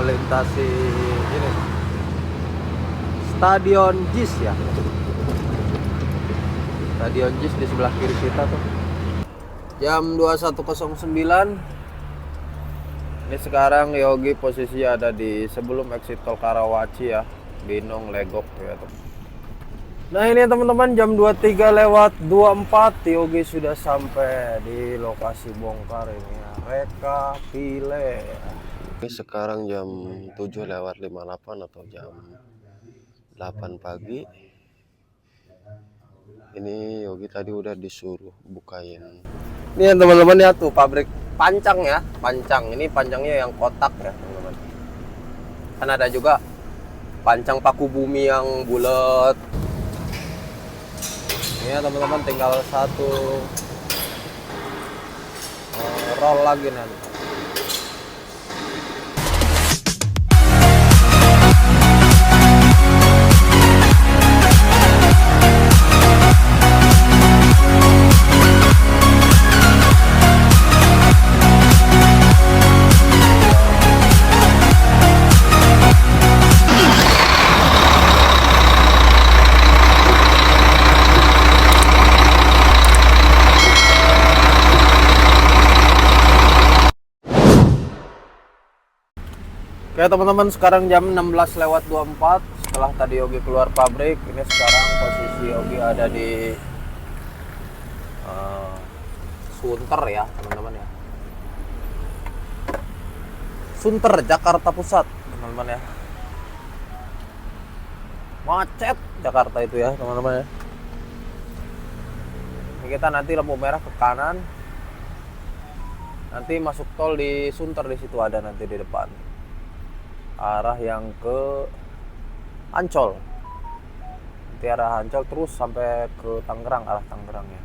melintasi ini Stadion JIS ya. Stadion JIS di sebelah kiri kita tuh. Jam 21.09. Ini sekarang Yogi posisi ada di sebelum exit tol Karawaci ya, Binong Legok ya teman. Nah ini teman-teman jam 23:24 Yogi sudah sampai di lokasi bongkar ini ya, Reka Pile. Ini sekarang jam 7:58 atau jam 8 pagi. Ini Yogi tadi udah disuruh bukain. Ini ya teman-teman ya tuh pabrik pancang ya, pancang. Ini pancangnya yang kotak ya teman-teman. Kan ada juga pancang paku bumi yang bulat. Ini ya teman-teman tinggal satu roll lagi nanti. Oke teman-teman, sekarang jam 16:24 setelah tadi Yogi keluar pabrik. Ini sekarang posisi Yogi ada di Sunter ya teman-teman ya, Sunter Jakarta Pusat teman-teman ya. Macet Jakarta itu ya teman-teman ya. Ini kita nanti lampu merah ke kanan, nanti masuk tol di Sunter, di situ ada nanti di depan arah yang ke Ancol, nanti arah Ancol terus sampai ke Tangerang, arah Tangerang ya.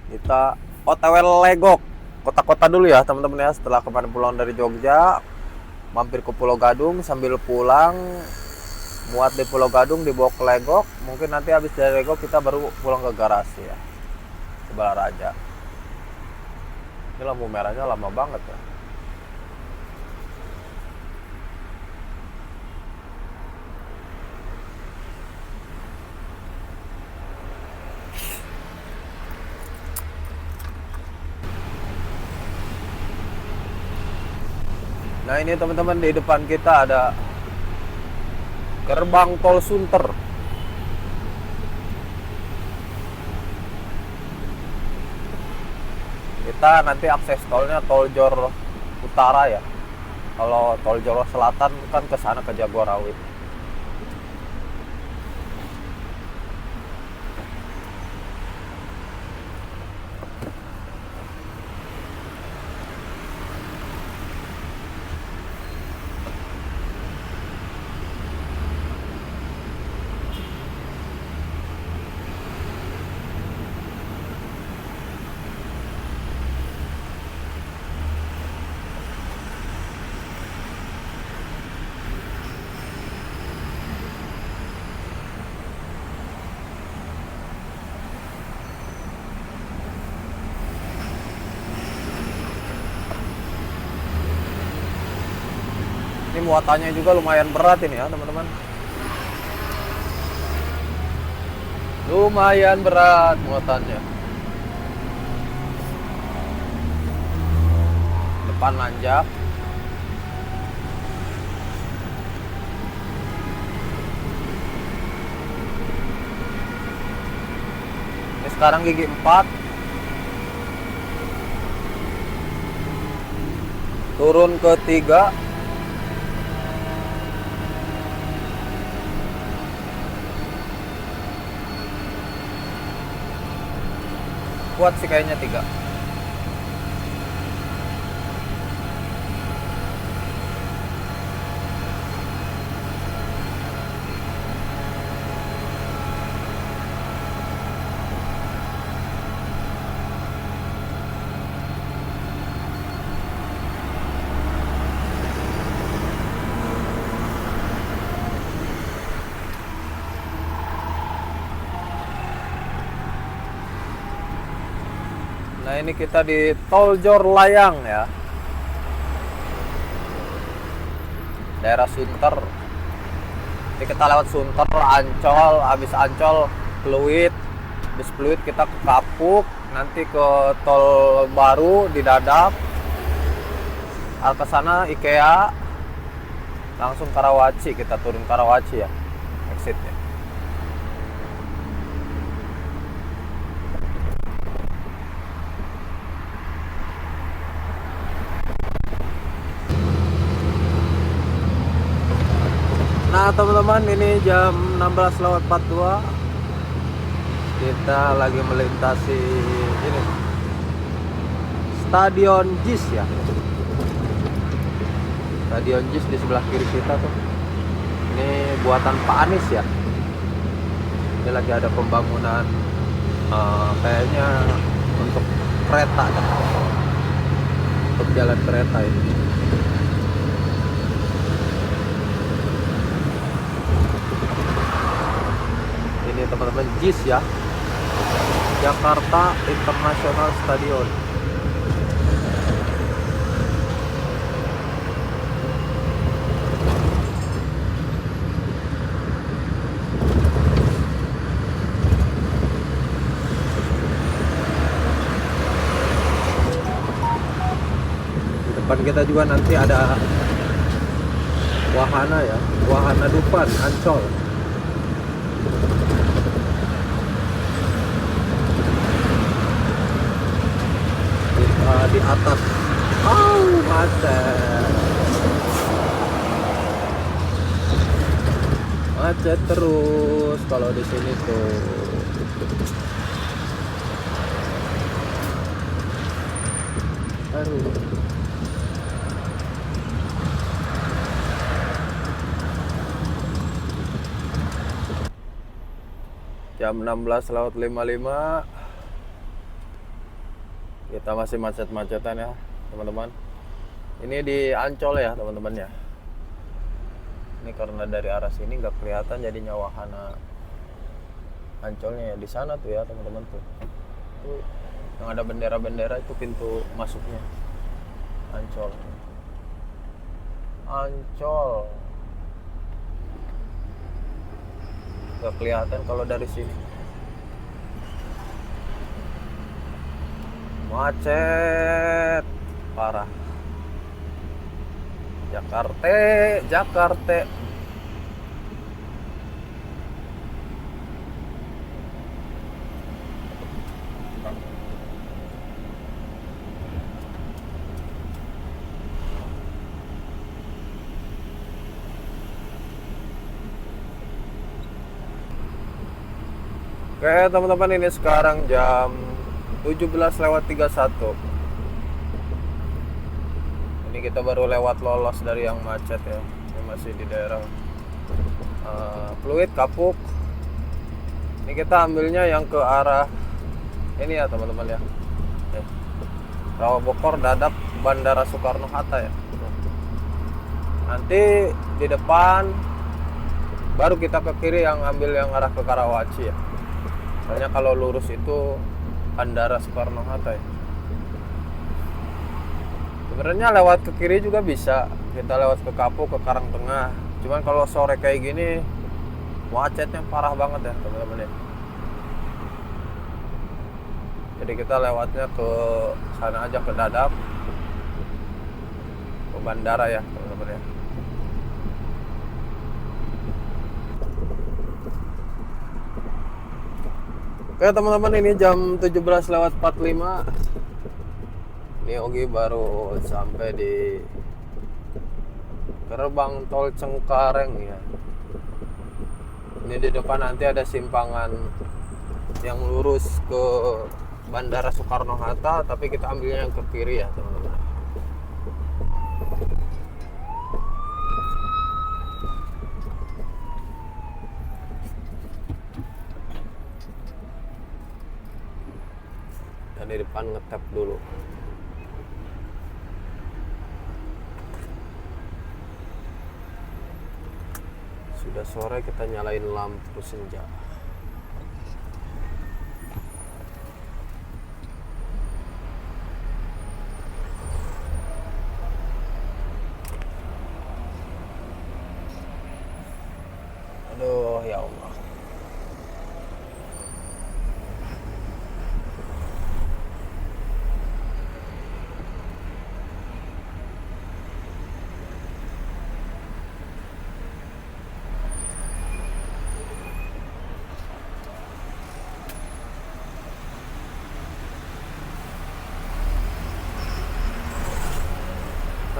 Kita OTW Legok kota-kota dulu ya teman-teman ya. Setelah kemarin pulang dari Jogja, mampir ke Pulau Gadung, sambil pulang muat di Pulau Gadung dibawa ke Legok. Mungkin nanti habis dari Legok kita baru pulang ke garasi ya, ke Balaraja. Ini lampu merahnya lama banget ya. Nah ini teman-teman, di depan kita ada gerbang tol Sunter. Kita nanti akses tolnya tol Jor Utara ya. Kalau tol Jor Selatan kan ke sana ke Jagorawi. Ini muatannya juga lumayan berat ini ya teman-teman. Lumayan berat muatannya. Depan nanjak. Ini sekarang gigi 4. Turun ke 3. Kuat sih kayaknya 3. Nah ini kita di Tol Jor Layang ya. daerah Sunter. Jadi kita lewat Sunter, Ancol, habis Ancol Pluit, habis Pluit kita ke Kapuk, nanti ke tol baru di Dadap, arah ke sana IKEA, langsung Karawaci, kita turun Karawaci ya exitnya. Nah teman-teman, ini jam 16:42, kita lagi melintasi ini Stadion JIS ya. Stadion JIS di sebelah kiri kita tuh. Ini buatan Pak Anies ya. Ini lagi ada pembangunan kayaknya untuk kereta kan. Untuk jalan kereta ini. Ini teman-teman JIS ya, Jakarta International Stadion. Di depan kita juga nanti ada wahana ya, wahana Dufan Ancol. Di atas, macet terus kalau di sini tuh. Aduh. Jam 16:55. Kita masih macet-macetan ya teman-teman. Ini di Ancol ya teman-teman ya. Ini karena dari arah sini nggak kelihatan jadinya wahana Ancolnya ya, di sana tuh ya teman-teman tuh. Tuh yang ada bendera-bendera itu pintu masuknya Ancol. Ancol. Nggak kelihatan kalau dari sini. Macet parah. Jakarta. Oke teman-teman, ini sekarang jam 17:31. Ini kita baru lewat lolos dari yang macet ya. Ini masih di daerah Pluit, Kapuk. Ini kita ambilnya yang ke arah ini ya teman-teman ya. Rawabokor, Dadap, Bandara Soekarno-Hatta ya. Nanti di depan baru kita ke kiri yang ambil yang arah ke Karawaci ya. Soalnya kalau lurus itu Bandara Soekarno-Hatta ya. Sebenarnya lewat ke kiri juga bisa. Kita lewat ke Kapuk, ke Karangtengah. Cuman kalau sore kayak gini macetnya parah banget ya teman-teman ya. Jadi kita lewatnya ke sana aja, ke Dadap, ke bandara ya teman-teman ya. Oke teman-teman, ini jam 17:45. Ini Ogi baru sampai di gerbang tol Cengkareng ya. Ini di depan nanti ada simpangan yang lurus ke Bandara Soekarno-Hatta, tapi kita ambilnya yang ke kiri ya teman-teman. Dan di depan ngetap dulu. Sudah sore kita nyalain lampu senja. ya Allah.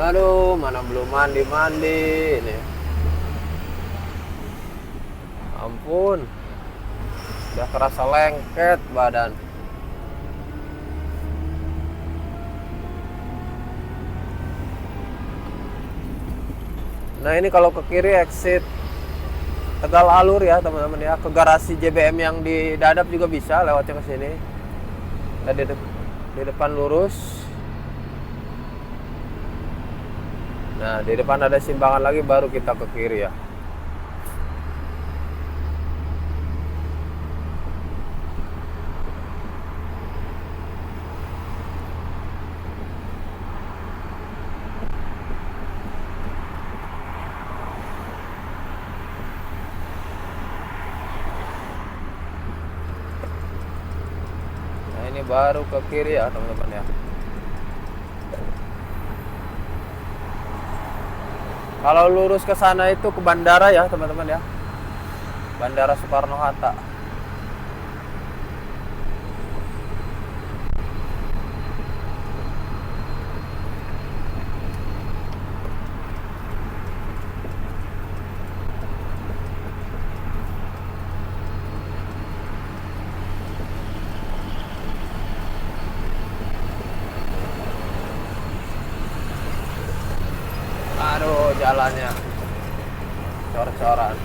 Aduh, mana belum mandi-mandi ini. Ampun. Udah kerasa lengket badan. Nah, ini kalau ke kiri exit Tegal Alur ya, teman-teman ya. Ke garasi JBM yang di Dadap juga bisa lewatnya ke sini. Nah, di depan lurus. Nah, di depan ada simpangan lagi baru kita ke kiri ya. Nah, ini baru ke kiri ya, teman-teman ya. Kalau lurus ke sana itu ke bandara ya, teman-teman ya. Bandara Soekarno-Hatta. Aduh, jalannya cor-coran.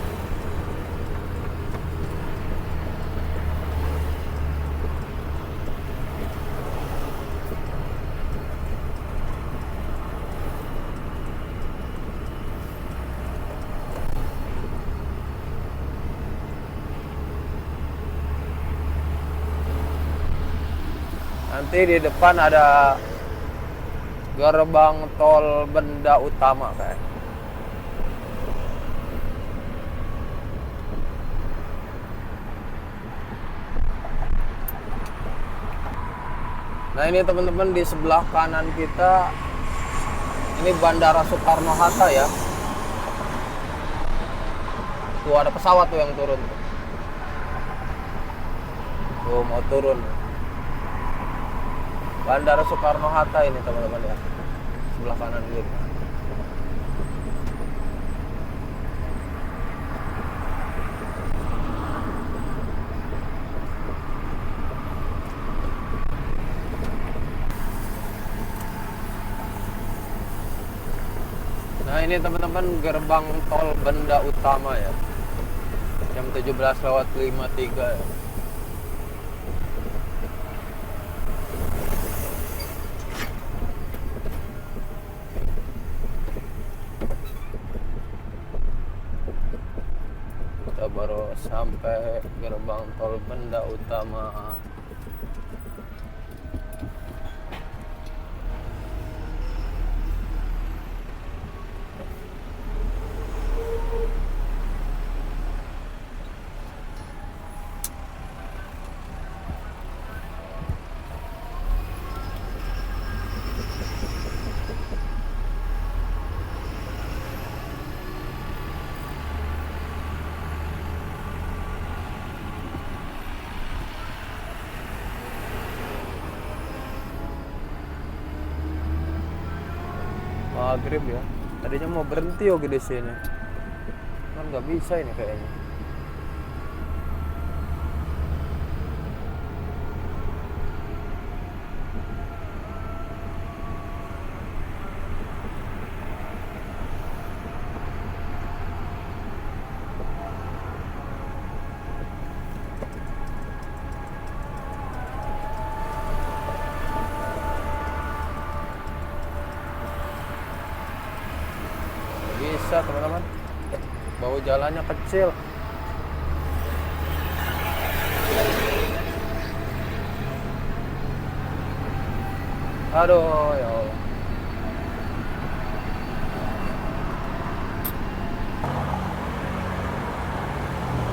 Nanti di depan ada gerbang tol Benda Utama kayak. Nah, ini teman-teman di sebelah kanan kita ini Bandara Soekarno-Hatta ya. Tuh ada pesawat tuh yang turun tuh. Tuh mau turun. Bandara Soekarno-Hatta ini teman-teman ya. Sebelah kanan kita. Nah, ini teman-teman gerbang tol Benda Utama ya. Jam 17:53 ya. Kita baru sampai gerbang tol Benda Utama. Maghrib ya. Tadinya mau berhenti oke di sini. Kan nggak bisa ini kayaknya. Bisa teman-teman. Bau jalannya kecil. Aduh ya Allah.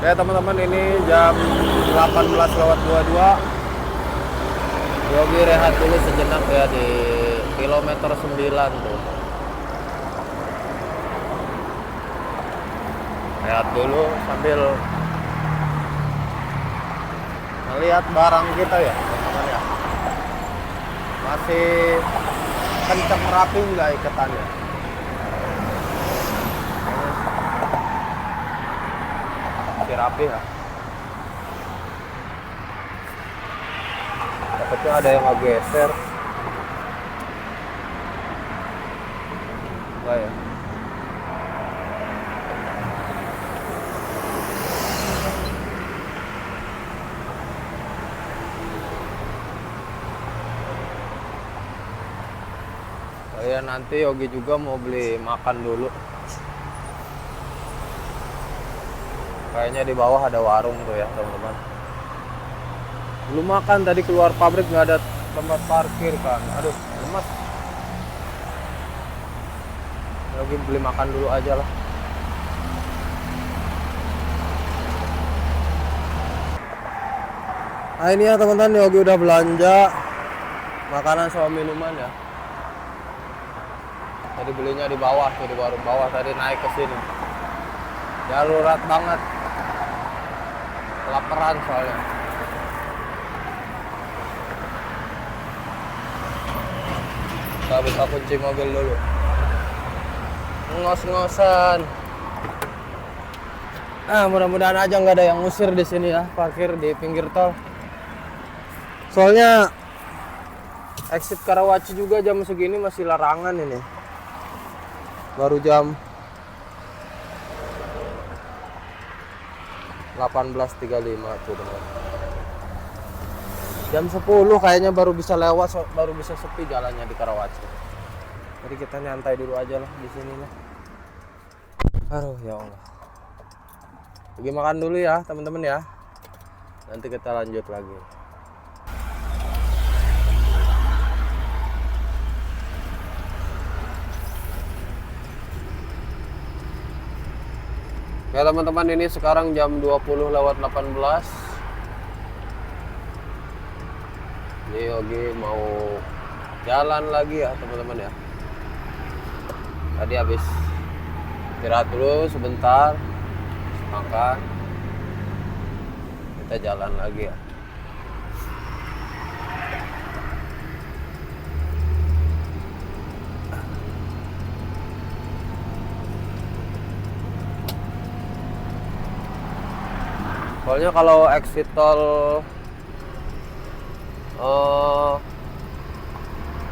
Oke teman-teman, ini jam 18:22. Yogi rehat dulu sejenak ya di kilometer 9 tuh. Rehat dulu sambil melihat barang kita ya teman-teman ya. Masih kenceng rapi nggak iketannya? Masih rapi ya. Takutnya ada yang nggak geser. Enggak ya. Oh ya, nanti Yogi juga mau beli makan dulu. Kayaknya di bawah ada warung tuh ya teman-teman. Belum makan, tadi keluar pabrik nggak ada tempat parkir kan. Aduh, lemas. Yogi beli makan dulu aja lah. Nah ini ya teman-teman, Yogi udah belanja makanan sama minuman ya. Tadi belinya di bawah tuh, di warung bawah, tadi naik ke sini. Darurat banget. Kelaparan soalnya. Kita buka kunci mobil dulu. Ngos-ngosan. Mudah-mudahan aja nggak ada yang ngusir di sini ya, parkir di pinggir tol. Soalnya exit Karawaci juga jam segini masih larangan ini. Baru jam 18.35 tuh teman. Jam 10 kayaknya baru bisa lewat, baru bisa sepi jalannya di Karawaci. Jadi kita nyantai dulu aja lah di sini lah. Aduh ya Allah. Pergi makan dulu ya teman-teman ya. Nanti kita lanjut lagi. Ya teman-teman, ini sekarang jam 20:18. Ini Yogi mau jalan lagi ya teman-teman ya. Tadi habis istirahat dulu sebentar, makan, kita jalan lagi ya. Soalnya kalau exit tol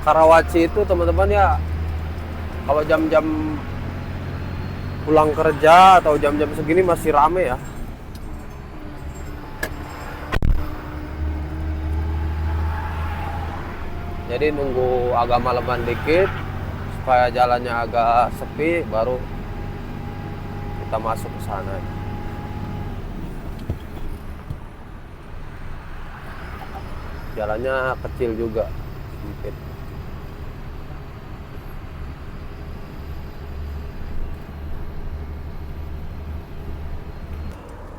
Karawaci itu teman-teman ya, kalau jam-jam pulang kerja atau jam-jam segini masih rame ya. Jadi nunggu agak maleman dikit supaya jalannya agak sepi, baru kita masuk ke sana. Jalannya kecil juga, sempit.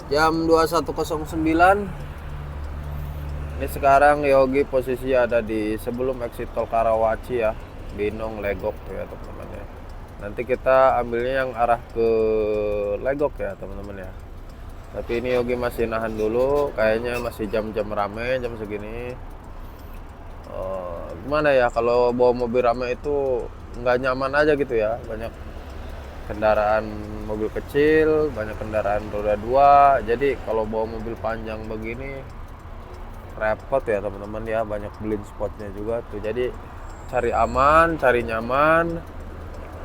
Jam 21:09. Ini sekarang Yogi posisi ada di sebelum exit tol Karawaci ya, Binong Legok ya teman-teman ya. Nanti kita ambilnya yang arah ke Legok ya teman-teman ya. Tapi ini Yogi masih nahan dulu, kayaknya masih jam-jam rame jam segini. Gimana ya, kalau bawa mobil rame itu nggak nyaman aja gitu ya. Banyak kendaraan mobil kecil, banyak kendaraan roda 2. Jadi kalau bawa mobil panjang begini repot ya teman-teman ya, banyak blind spotnya juga tuh. Jadi cari aman, cari nyaman.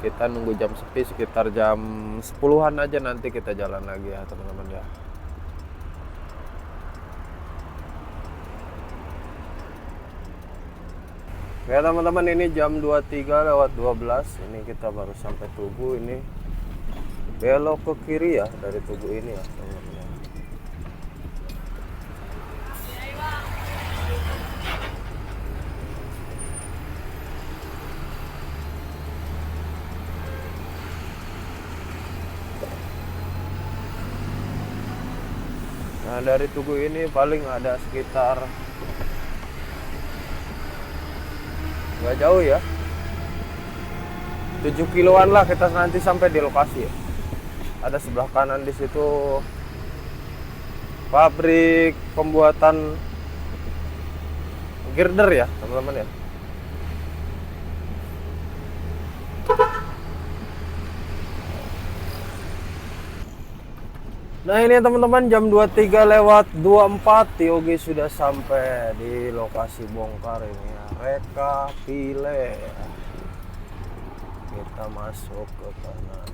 Kita nunggu jam sepi sekitar jam 10-an aja, nanti kita jalan lagi ya teman-teman ya. Ya teman-teman, ini jam 23:12. Ini kita baru sampai Tugu. Ini belok ke kiri ya dari Tugu ini ya teman-teman ya. Nah dari Tugu ini paling ada sekitar nggak jauh ya, 7 kiloan lah kita nanti sampai di lokasi ya. Ada sebelah kanan di situ pabrik pembuatan girder ya teman-teman ya. Nah ini teman-teman jam 23:24 Yogi sudah sampai di lokasi bongkar ini ya. Rekapile. Kita masuk ke kanan.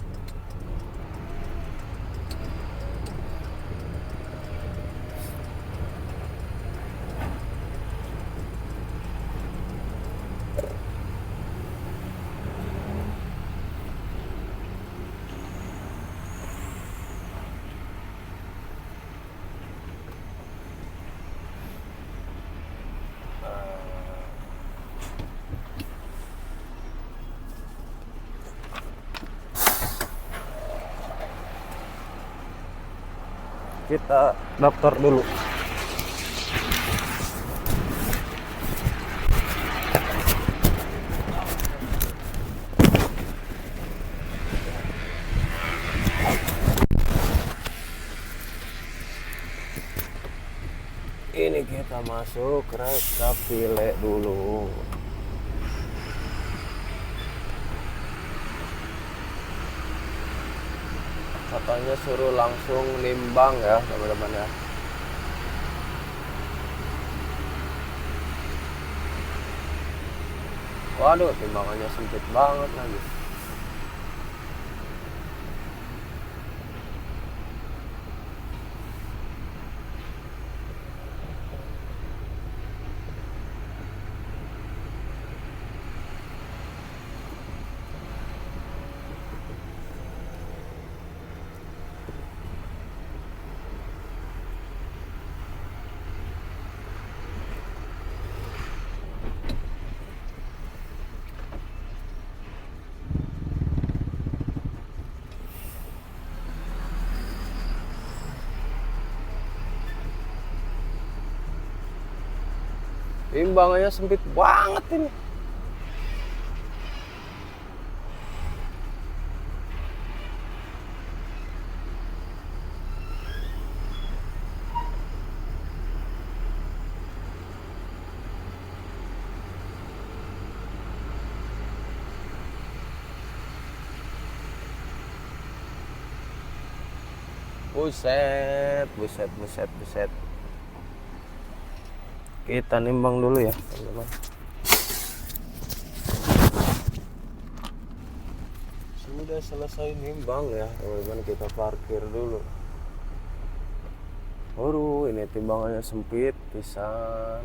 Kita daftar dulu. Ini kita masuk rekapile dulu. Katanya suruh langsung nimbang ya teman-teman ya. Waduh, timbangannya sempit banget lagi. Timbangannya sempit banget ini. Buset, buset, buset, buset. Kita nimbang dulu ya teman-teman. Sudah selesai nimbang ya teman-teman, kita parkir dulu. Waduh, ini timbangannya sempit pisan.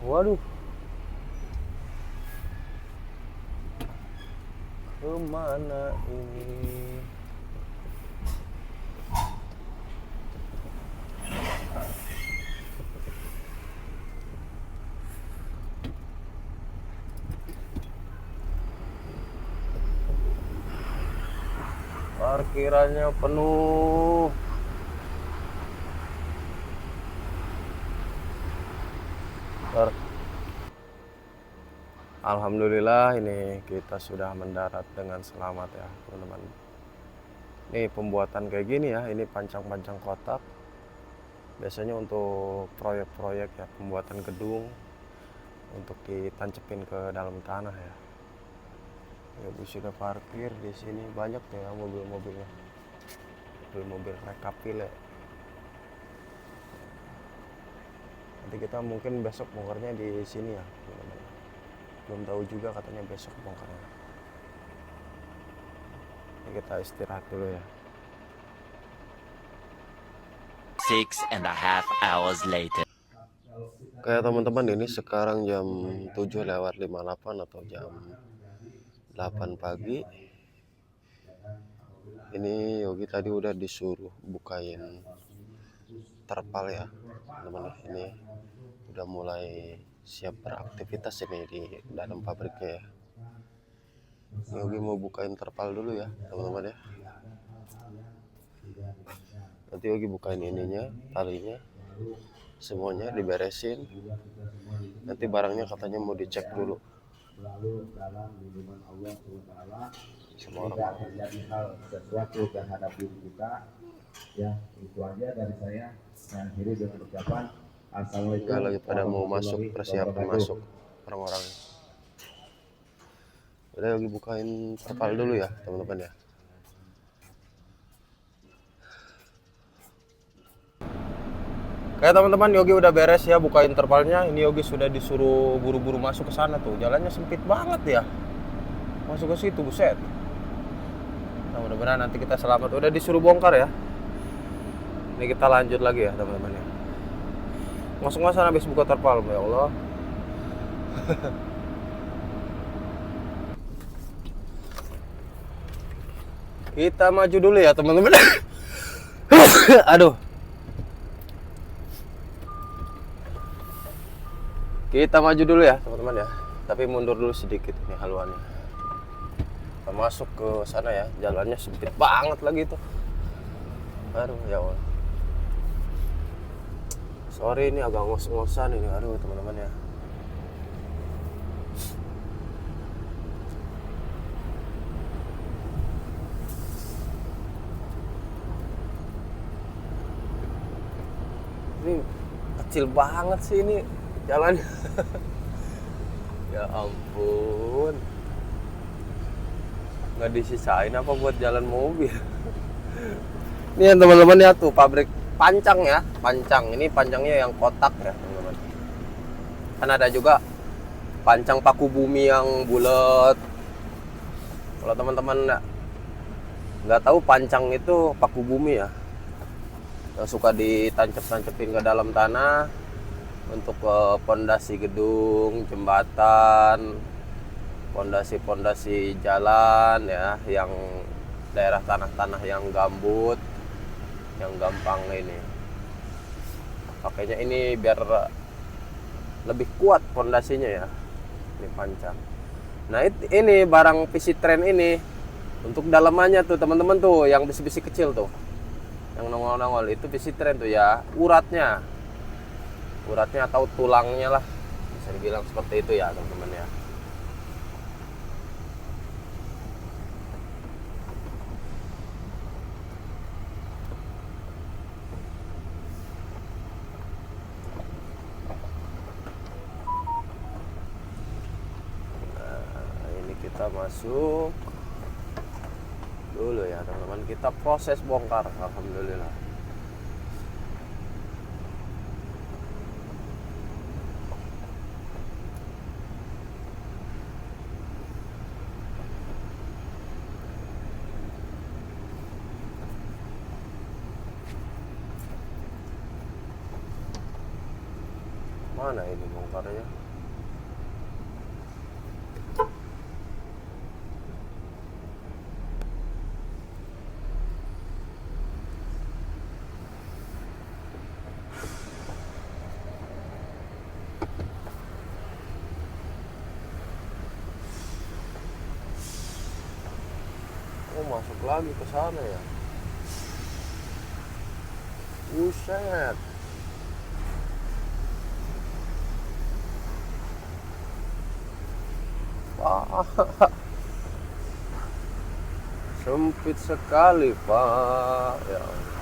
Waduh, kemana ini? Parkirannya penuh. Alhamdulillah ini kita sudah mendarat dengan selamat ya teman-teman. Ini pembuatan kayak gini ya, ini pancang-pancang kotak. Biasanya untuk proyek-proyek ya, pembuatan gedung untuk ditancepin ke dalam tanah ya. Ya sudah parkir di sini banyak ya mobil-mobilnya. Mobil-mobil rekapile. Nanti kita mungkin besok bongkarnya di sini ya teman-teman. Belum tahu juga, katanya besok bongkarnya. Ini kita istirahat dulu ya. 6.5 hours later. Kayak teman-teman, ini sekarang jam 7:58 atau jam 8 pagi. Ini Yogi tadi udah disuruh bukain terpal ya teman-teman. Ini udah mulai siap beraktivitas ini di dalam pabriknya ya. Yogi mau bukain terpal dulu ya teman-teman ya. Nanti Yogi bukain ininya, talinya, semuanya diberesin. Nanti barangnya katanya mau dicek dulu sama orang. Terjadi hal sesuatu terhadap diri kita, ya itu aja dari saya. Saya akhiri dengan ucapan assalamualaikum. Enggak lagi pada mau masuk, persiapan masuk orang-orang. Udah Yogi bukain terpal dulu ya teman-teman ya. Kayak teman-teman, Yogi udah beres ya bukain terpalnya. Ini Yogi sudah disuruh buru-buru masuk ke sana tuh. Jalannya sempit banget ya. Masuk ke situ, buset. Nah, mudah-mudahan nanti kita selamat. Udah disuruh bongkar ya. Ini kita lanjut lagi ya teman-teman ya. Masuk sana habis buka terpal, ya Allah. Kita maju dulu ya teman-teman. Aduh. Kita maju dulu ya teman-teman ya. Tapi mundur dulu sedikit ini haluannya. Kita masuk ke sana ya. Jalannya sempit banget lagi tuh. Aduh ya Allah. Sorry ini agak ngos-ngosan ini. Aduh teman-teman ya. Ini kecil banget sih ini jalan. Ya ampun, nggak disisain apa buat jalan mobil. Ini ya teman-teman ya tuh pabrik pancang ya, pancang. Ini pancangnya yang kotak ya teman-teman. Kan ada juga pancang paku bumi yang bulat. Kalau teman-teman nggak tahu, pancang itu paku bumi ya, yang suka ditancap-tancepin ke dalam tanah untuk pondasi gedung, jembatan, pondasi jalan ya, yang daerah tanah-tanah yang gambut, yang gampang ini. Pakainya ini biar lebih kuat pondasinya ya. Ini pancang. Nah, ini barang PC Trend ini untuk dalamannya tuh teman-teman tuh, yang besi-besi kecil tuh, yang nongol-nongol itu PC Trend tuh ya, uratnya atau tulangnya lah, bisa dibilang seperti itu ya teman-teman ya. Nah, ini kita masuk dulu ya teman-teman, kita proses bongkar. Alhamdulillah. Mana ini bongkarnya? Oh, masuk lagi ke sana ya. Buset. Wah. Sempit sekali, Pak. Ya Allah.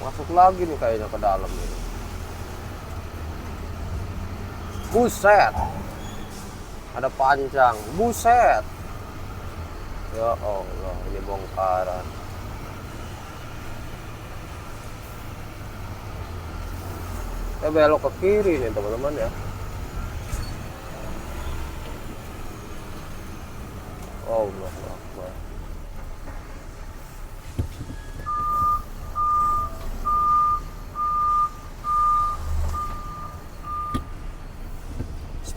Masuk lagi nih kayaknya ke dalam ini. Buset. Ada pancang. Buset. Ya Allah, ini bongkaran. Kita belok ke kiri nih teman-teman ya. Allah Akbar.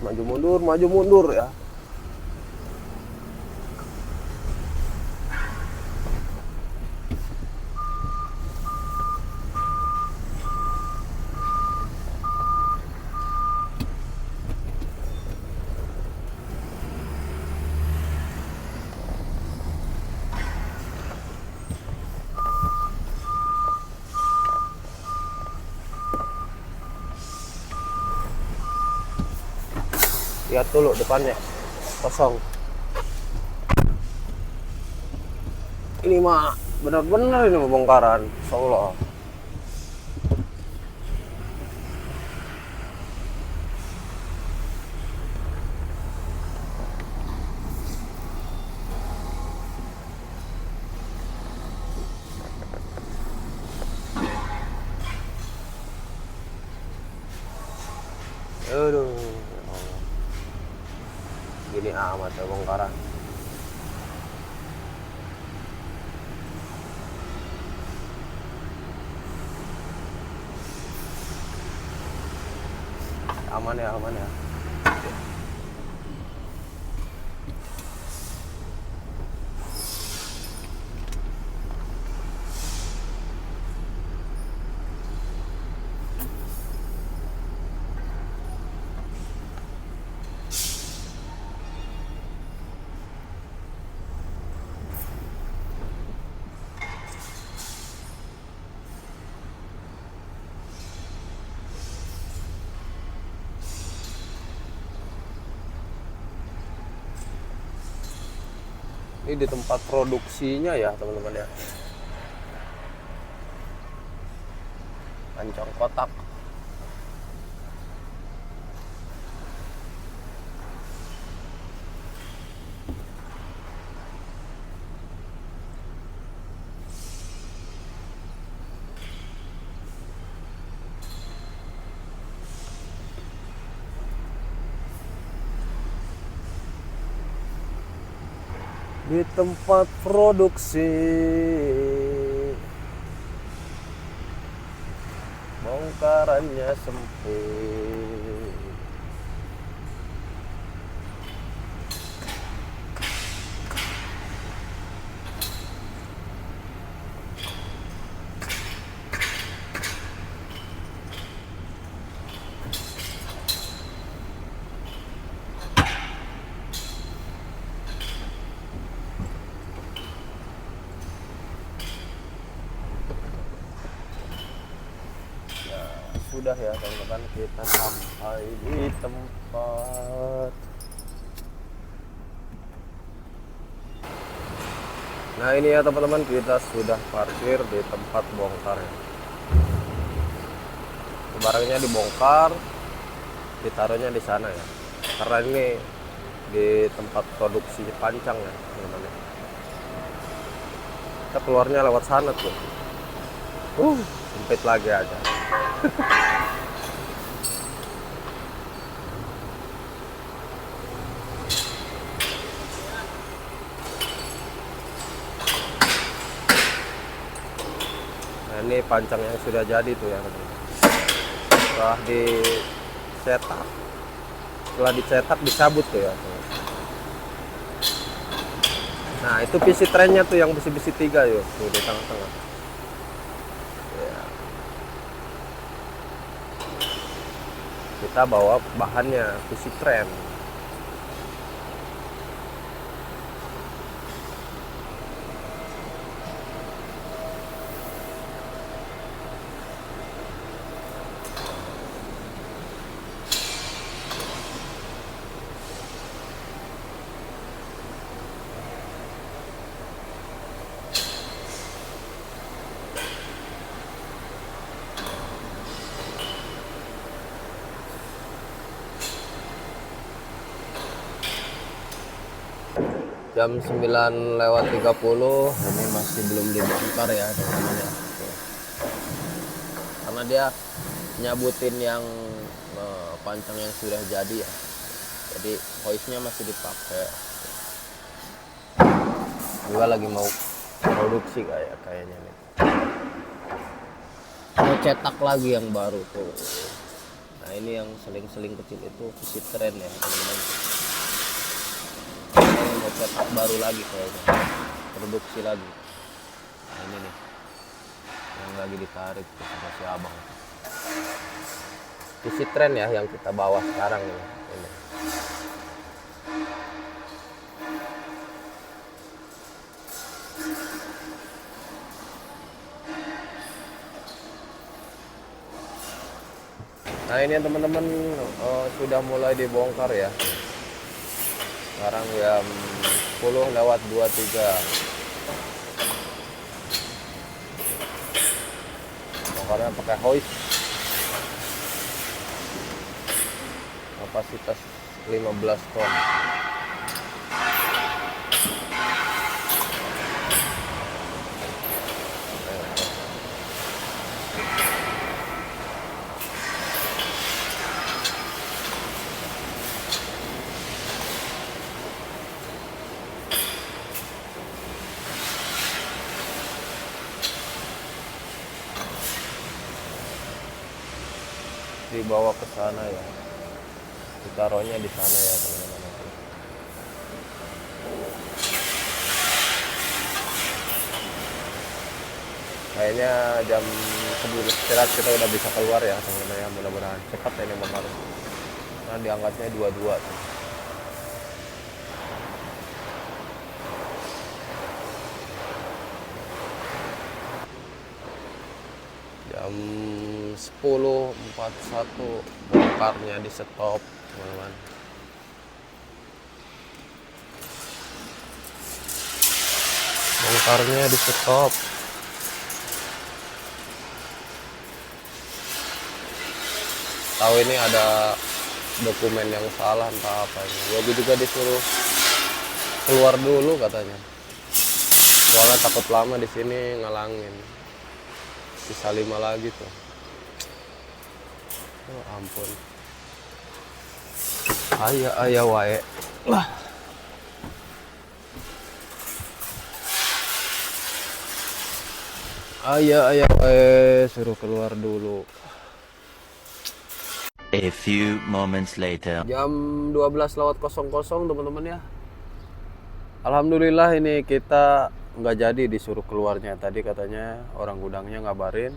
maju mundur ya. Lihat dulu depannya kosong. Ini mah benar-benar ini pembongkaran, insya Allah. Aduh, gini amat ya bongkaran. Aman ya, aman ya. Ini di tempat produksinya ya teman-teman ya. Pancong kotak. Di tempat produksi bongkarannya sempit. Sudah ya teman-teman, kita sampai di tempat. Nah ini ya teman-teman, kita sudah parkir di tempat bongkar ya. Barangnya dibongkar, ditaruhnya di sana ya, karena ini di tempat produksi pancang ya teman-teman. Kita keluarnya lewat sana tuh. Sempit lagi aja. Nah ini pancang yang sudah jadi tuh ya teman-teman. Setelah dicetak dicabut tuh ya teman-teman. Nah itu PC trennya tuh yang besi-besi 3 yuk tuh di tengah-tengah ya. Kita bawa bahannya PC tren. Jam 9:30 ini masih belum dibongkar ya teman-teman ya. Karena dia nyabutin yang pancang yang sudah jadi ya. Jadi hoisnya masih dipakai. Juga lagi mau produksi kayaknya nih. Mau cetak lagi yang baru tuh. Nah ini yang seling-seling kecil itu visit tren ya teman-teman. Ini mau setup baru lagi kayaknya, produksi lagi. Nah ini nih yang lagi ditarik tuh sama si abang. Visit tren ya yang kita bawa sekarang nih. Ini. Nah ini teman-teman sudah mulai dibongkar ya. Sekarang jam 10:23. Bongkarnya pakai hoist. Kapasitas 15 ton. Dibawa ke sana ya, ditaruhnya di sana ya teman-teman. Kayaknya jam sebelum istirahat kita udah bisa keluar ya teman-teman ya, mudah-mudahan cepat ya ini bongkar. Karena diangkatnya 22 tuh. Jam 10:41 bongkarnya di stop teman-teman. Bongkarnya di stop. Tahu ini ada dokumen yang salah entah apa ini. Yogi juga disuruh keluar dulu katanya. Soalnya takut lama di sini ngalangin. Sisa 5 lagi tuh. Oh ampun. Ayah wae. Lah. Ayah wae suruh keluar dulu. A few moments later. Jam 12:00 teman-teman ya. Alhamdulillah ini kita nggak jadi disuruh keluarnya. Tadi katanya orang gudangnya ngabarin.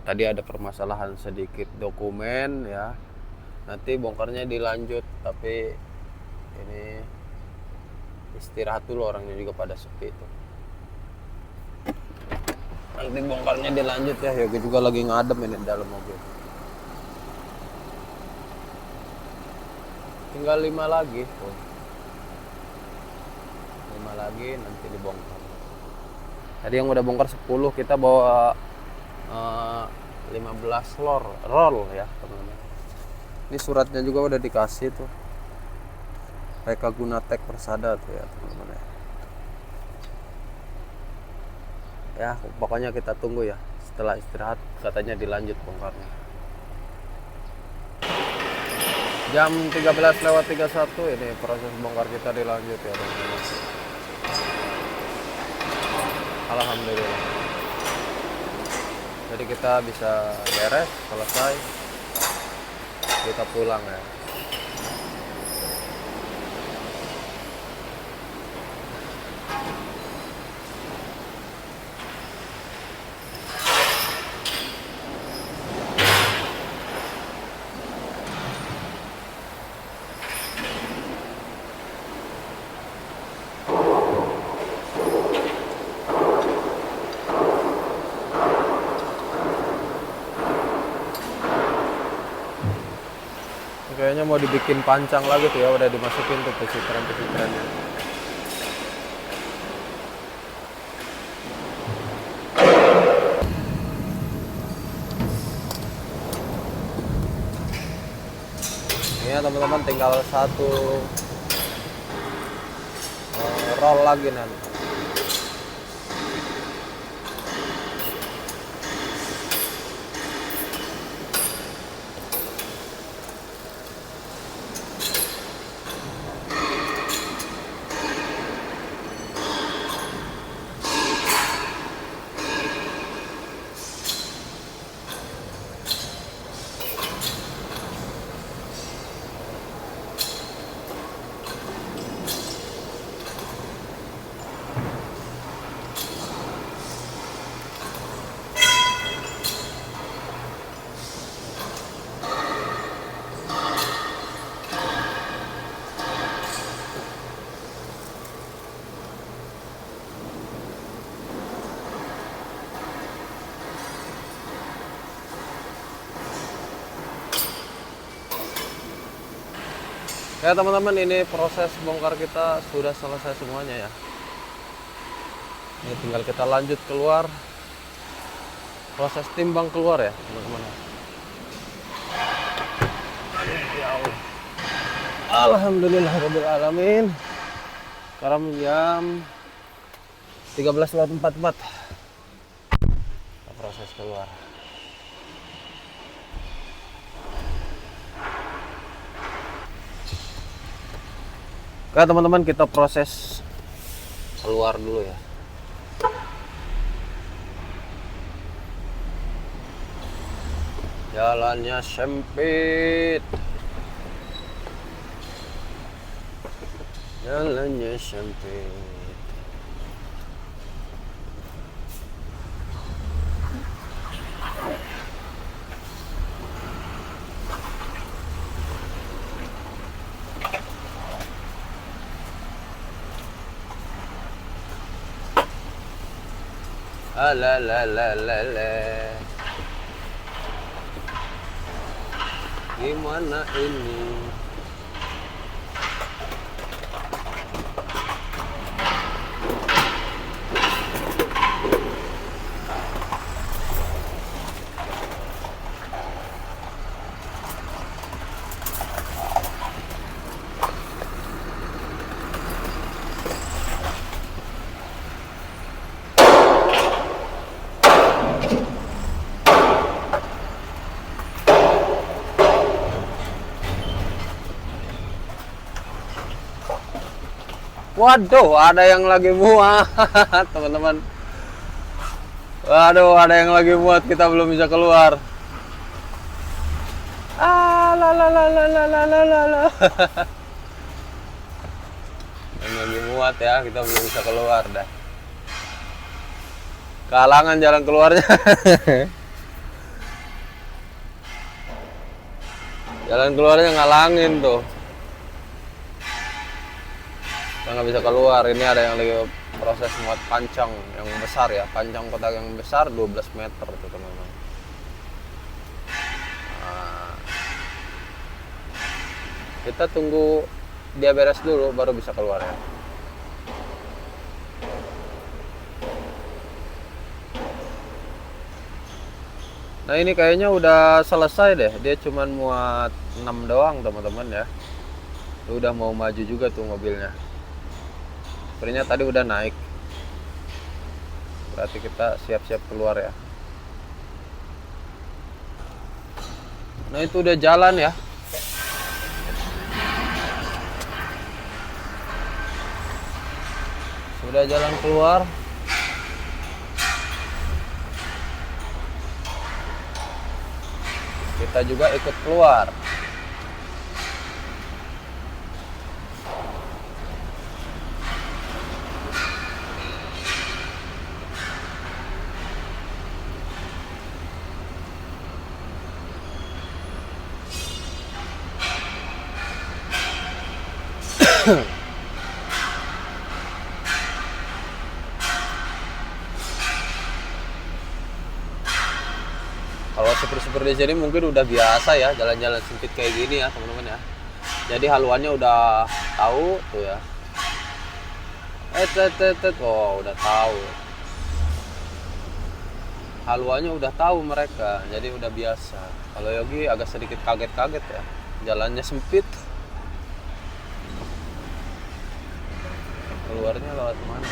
Tadi ada permasalahan sedikit dokumen ya. Nanti bongkarnya dilanjut, tapi ini istirahat dulu, orangnya juga pada sepi itu. Nanti bongkarnya dilanjut ya. Yogi juga lagi ngadem ini di dalam mobil. Tinggal 5 lagi tuh. 5 lagi nanti dibongkar. Tadi yang udah bongkar 10, kita bawa 15 roll ya teman-teman. Ini suratnya juga udah dikasih tuh. Reka Gunatek Persada tuh ya teman-teman ya. Ya pokoknya kita tunggu ya. Setelah istirahat katanya dilanjut bongkarnya. Jam 13:31 ini proses bongkar kita dilanjut ya teman-teman. Alhamdulillah. Jadi kita bisa beres, selesai. Kita pulang ya. Kayaknya mau dibikin pancang lagi tuh ya, udah dimasukin tuh pesitren-pesitrennya. Ini ya teman-teman, tinggal satu roll lagi nanti. Ya teman-teman, ini proses bongkar kita sudah selesai semuanya ya. Ini tinggal kita lanjut keluar, proses timbang keluar ya teman-teman. Ya Allah. Alhamdulillahirabbil alamin. Sekarang jam 13.44. Kita proses keluar. Oke teman-teman, kita proses keluar dulu ya. Jalannya sempit. Jalannya sempit. Alalalala. Gimana ini? Waduh, ada yang lagi muat, teman-teman. Waduh, ada yang lagi muat, kita belum bisa keluar. Yang lagi muat ya, kita belum bisa keluar dah. Kehalangan jalan keluarnya. Jalan keluarnya ngalangin tuh. Kita nggak bisa keluar. Ini ada yang lagi proses muat pancang yang besar ya, pancang kotak yang besar 12 meter tuh teman-teman. Nah, kita tunggu dia beres dulu baru bisa keluar ya. Nah ini kayaknya udah selesai deh, dia cuman muat 6 doang teman-teman ya. Udah mau maju juga tuh mobilnya. Sebenarnya tadi udah naik, berarti kita siap-siap keluar ya. Nah itu udah jalan ya. Sudah jalan keluar. Kita juga ikut keluar. Kalau supir-supir di sini mungkin udah biasa ya jalan-jalan sempit kayak gini ya teman-teman ya. Jadi haluannya udah tahu tuh ya. Oh udah tahu. Haluannya udah tahu mereka, jadi udah biasa. Kalau Yogi agak sedikit kaget-kaget ya, jalannya sempit. Keluarnya lewat mana?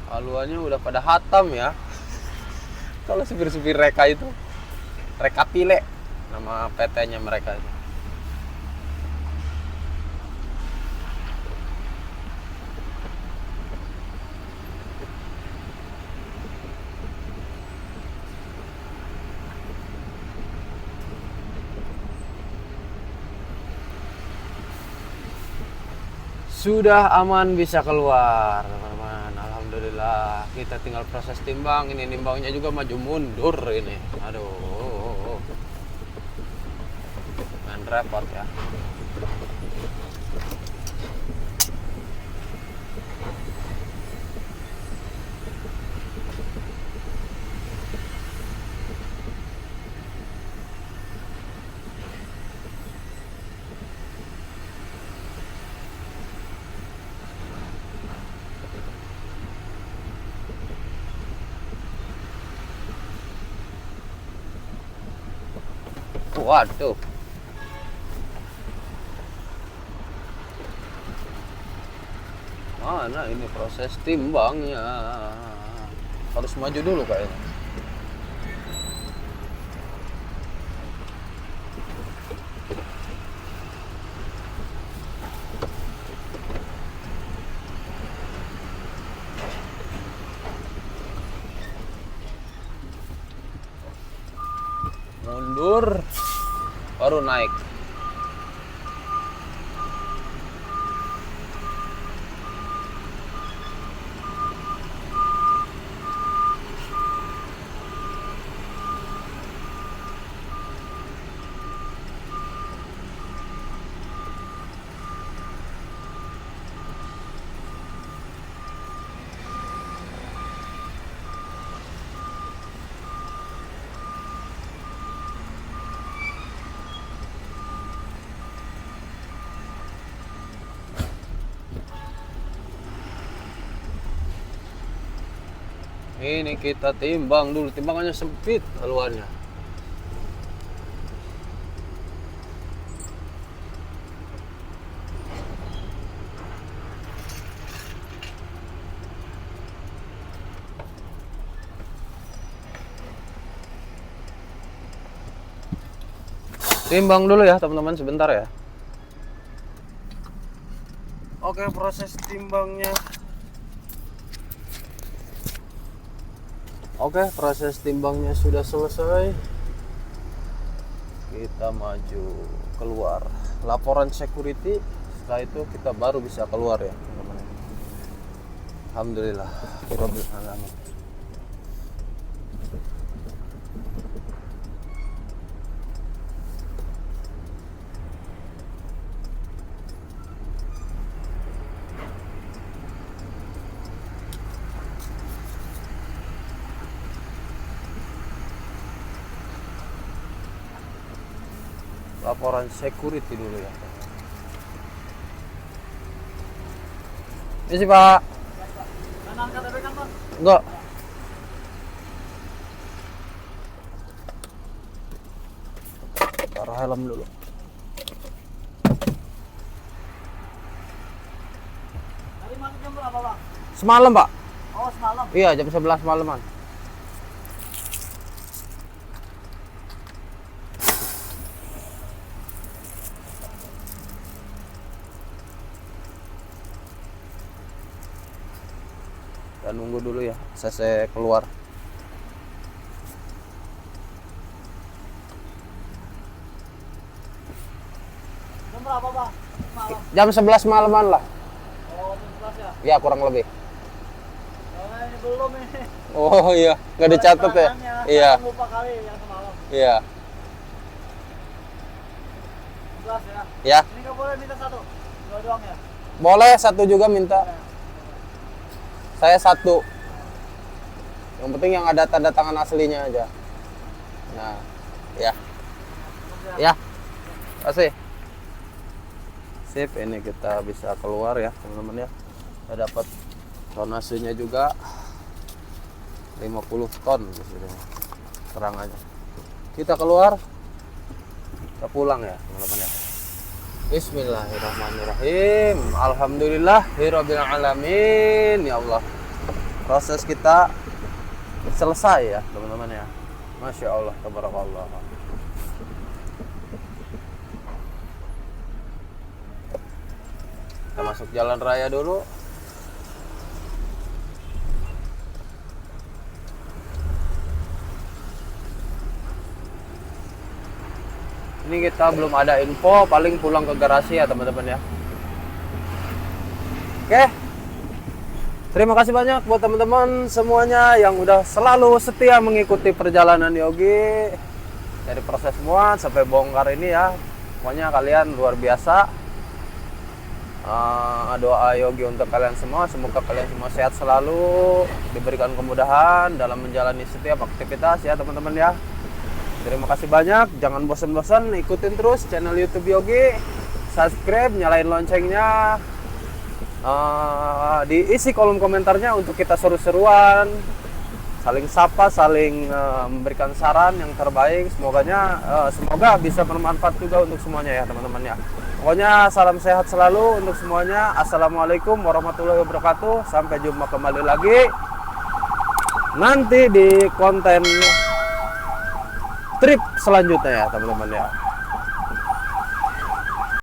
Haluannya udah pada hatam ya. Kalau supir-supir Reka itu, Rekapile nama PT-nya mereka itu. Sudah aman bisa keluar teman-teman, alhamdulillah. Alhamdulillah, kita tinggal proses timbang. Ini nimbangnya juga maju mundur ini. Aduh, main repot ya. Waduh. Mana ini proses timbangnya? Harus maju dulu kayaknya. Mundur baru naik. Ini kita timbang dulu, timbangannya sempit haluannya. Timbang dulu ya teman-teman sebentar ya. Oke, proses timbangnya. Oke, proses timbangnya sudah selesai. Kita maju keluar. Laporan security. Setelah itu kita baru bisa keluar ya, teman-teman. Alhamdulillah. Rabbil alamin. Laporan security dulu ya. Ini sih Pak. Enggak. Taruh helm dulu. Tadi masuk jam berapa, Bang? Semalam Pak. Oh, semalam. Iya, jam 11 malaman. Kita nunggu dulu ya, saya keluar. Jam berapa, Bang? Malam. Jam 11 malaman lah. Oh, jam 11 ya? Ya, kurang lebih. Oh, ini belum ini. Oh iya, nggak dicatat ya? Iya, Saya lupa kali yang semalam. iya. 11 ya? Ya, Ini nggak boleh minta satu? Dua doang ya? boleh satu juga minta. Saya satu. Yang penting yang ada tanda tangan aslinya aja. Nah, ya. Ya. Kasih. Sip, ini kita bisa keluar ya, teman-teman ya. Kita dapat tonasenya juga 50 ton di sini. Terang aja. Kita keluar. Kita pulang ya, teman-teman ya. Bismillahirrahmanirrahim. Alhamdulillahirabbil alamin. Ya Allah. Proses kita selesai ya, teman-teman ya. Masya Allah, tabarakallah. Kita masuk jalan raya dulu. Ini kita belum ada info, paling pulang ke garasi ya teman-teman ya. Oke. Terima kasih banyak buat teman-teman semuanya yang udah selalu setia mengikuti perjalanan Yogi dari proses muat sampai bongkar ini ya. Pokoknya kalian luar biasa. Doa Yogi untuk kalian semua, semoga kalian semua sehat selalu, diberikan kemudahan dalam menjalani setiap aktivitas ya teman-teman ya. Terima kasih banyak, jangan bosan-bosan ikutin terus channel YouTube Yogi, subscribe, nyalain loncengnya, diisi kolom komentarnya untuk kita seru-seruan, saling sapa, saling memberikan saran yang terbaik. Semoga bisa bermanfaat juga untuk semuanya ya teman-teman ya. Pokoknya salam sehat selalu untuk semuanya. Assalamualaikum warahmatullahi wabarakatuh. Sampai jumpa kembali lagi nanti di konten trip selanjutnya ya teman-teman ya.